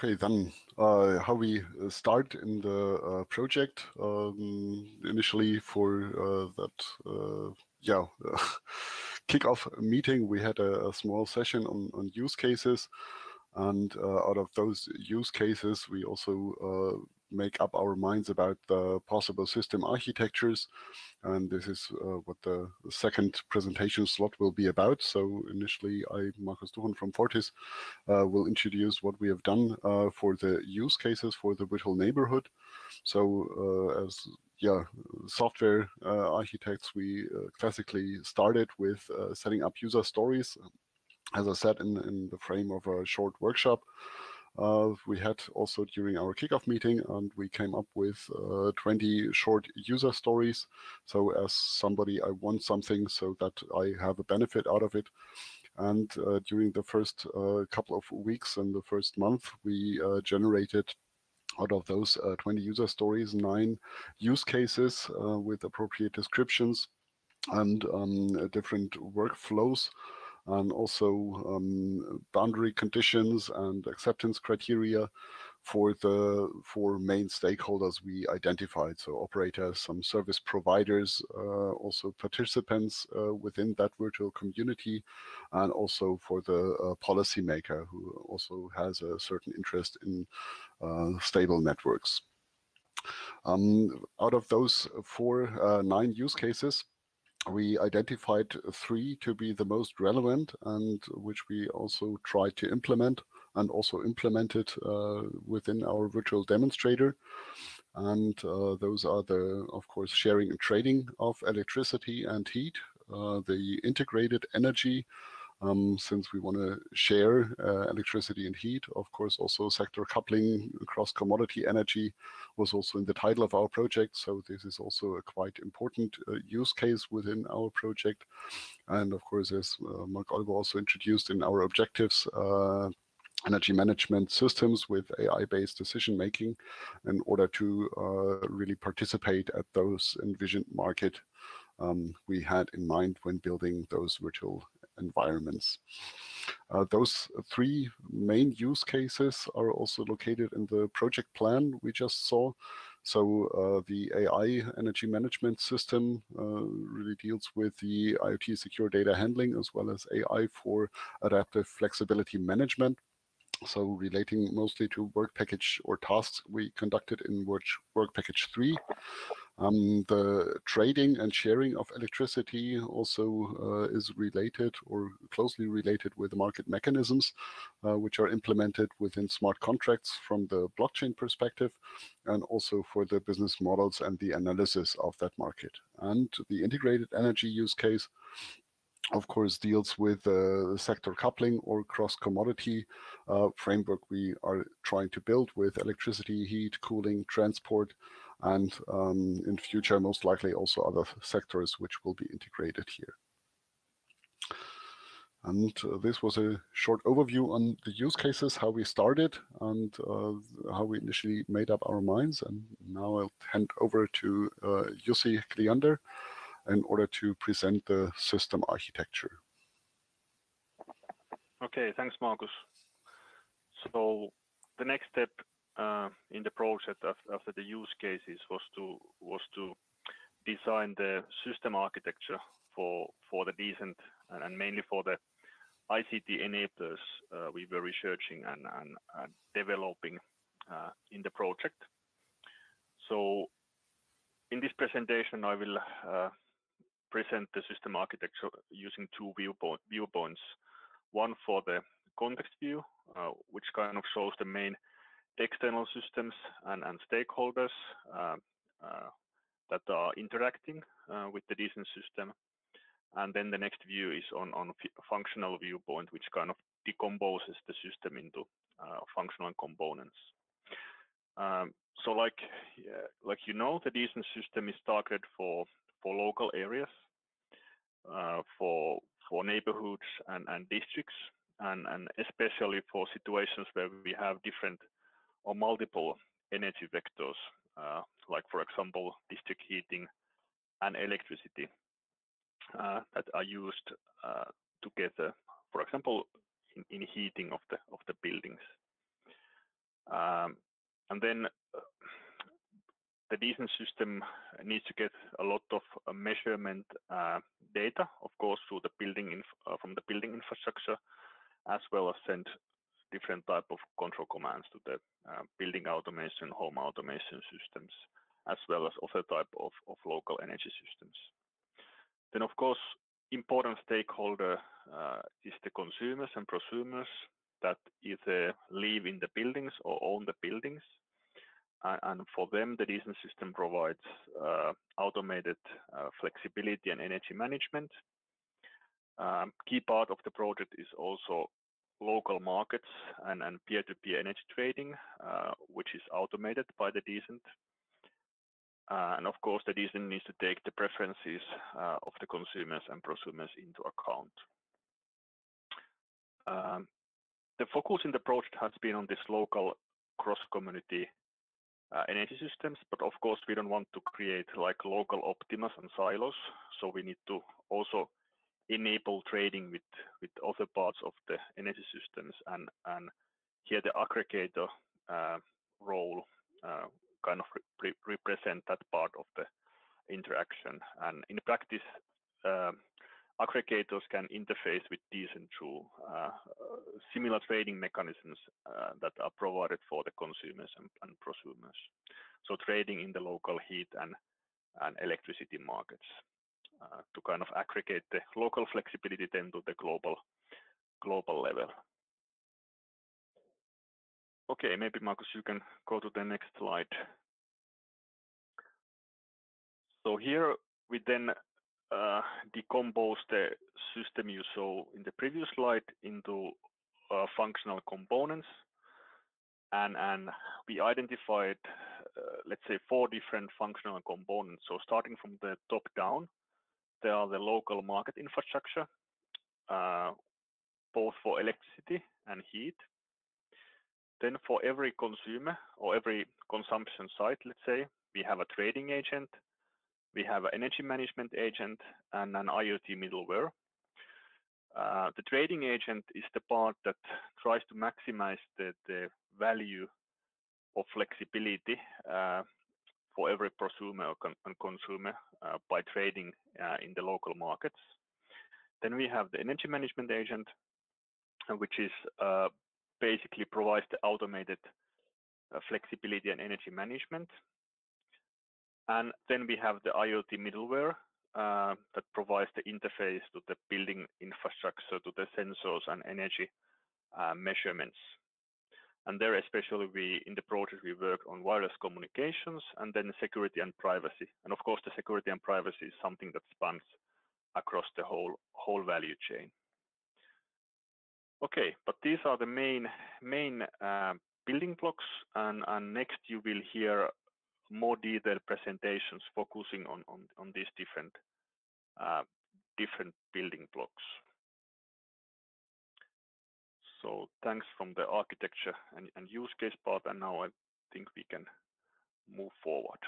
Okay, then how we start in the project. Initially for that kickoff meeting, we had a small session on use cases. And out of those use cases, we also make up our minds about the possible system architectures. And this is what the second presentation slot will be about. So initially, Markus Duchon from Fortiss, will introduce what we have done for the use cases for the virtual neighborhood. So as software architects, we classically started with setting up user stories. As I said, in the frame of a short workshop. We had also during our kickoff meeting, and we came up with 20 short user stories. So as somebody, I want something so that I have a benefit out of it. And during the first couple of weeks and the first month, we generated out of those 20 user stories, 9 use cases with appropriate descriptions and different workflows, and also boundary conditions and acceptance criteria for the 4 main stakeholders we identified. So operators, some service providers, also participants within that virtual community, and also for the policymaker who also has a certain interest in stable networks. Out of those 9 use cases, we identified 3 to be the most relevant, and which we also tried to implement and also implemented within our virtual demonstrator. And those are of course, sharing and trading of electricity and heat, the integrated energy, since we want to share electricity and heat. Of course, also sector coupling, cross-commodity energy was also in the title of our project. So this is also a quite important use case within our project. And of course, as Mark Oliver also introduced in our objectives, energy management systems with AI-based decision-making in order to really participate at those envisioned market we had in mind when building those virtual environments. Those 3 main use cases are also located in the project plan we just saw. So the AI energy management system really deals with the IoT secure data handling, as well as AI for adaptive flexibility management. So relating mostly to work package or tasks we conducted in work package 3. The trading and sharing of electricity also is related or closely related with market mechanisms, which are implemented within smart contracts from the blockchain perspective, and also for the business models and the analysis of that market. And the integrated energy use case, of course, deals with the sector coupling or cross-commodity framework we are trying to build with electricity, heat, cooling, transport, and in future, most likely also other sectors which will be integrated here. And this was a short overview on the use cases, how we started, and how we initially made up our minds. And now I'll hand over to Jussi Kiljander in order to present the system architecture. Okay, thanks, Markus. So the next step in the project after the use cases was to design the system architecture for the decent and mainly for the ICT enablers we were researching and developing in the project. So in this presentation, I will present the system architecture using 2 viewpoints. One for the context view, which kind of shows the main external systems and stakeholders that are interacting with the decent system. And then the next view is on functional viewpoint, which kind of decomposes the system into functional components. So like you know, the decent system is targeted for local areas, for neighborhoods and districts, and especially for situations where we have different or multiple energy vectors, like for example district heating and electricity that are used together, for example in heating of the buildings. And then the DECent system needs to get a lot of measurement data, of course, through the building from the building infrastructure, as well as send different type of control commands to the building automation, home automation systems, as well as other type of local energy systems. Then, of course, important stakeholder is the consumers and prosumers that either live in the buildings or own the buildings. And for them, the DECent system provides automated flexibility and energy management. Key part of the project is also local markets and peer-to-peer energy trading, which is automated by the DECent. And of course, the DECent needs to take the preferences of the consumers and prosumers into account. The focus in the project has been on this local cross-community energy systems, but of course, we don't want to create like local optimas and silos. So we need to also enable trading with other parts of the energy systems, and here the aggregator role kind of represent that part of the interaction. And in practice, aggregators can interface with DECent through similar trading mechanisms that are provided for the consumers and prosumers. So trading in the local heat and electricity markets to kind of aggregate the local flexibility then to the global level. Okay, maybe Markus, you can go to the next slide. So here we then decompose the system you saw in the previous slide into functional components, and we identified, let's say, 4 different functional components. So starting from the top down, there are the local market infrastructure, both for electricity and heat. Then for every consumer or every consumption site, let's say, we have a trading agent, we have an energy management agent, and an IoT middleware. The trading agent is the part that tries to maximize the value of flexibility for every prosumer and consumer by trading in the local markets. Then we have the energy management agent, which is basically provides the automated flexibility and energy management. And then we have the IoT middleware that provides the interface to the building infrastructure, to the sensors and energy measurements. And there, especially in the project, we work on wireless communications and then security and privacy. And of course, the security and privacy is something that spans across the whole value chain. Okay, but these are the main building blocks, and next you will hear more detailed presentations focusing on these different building blocks. So thanks from the architecture and use case part, and now I think we can move forward.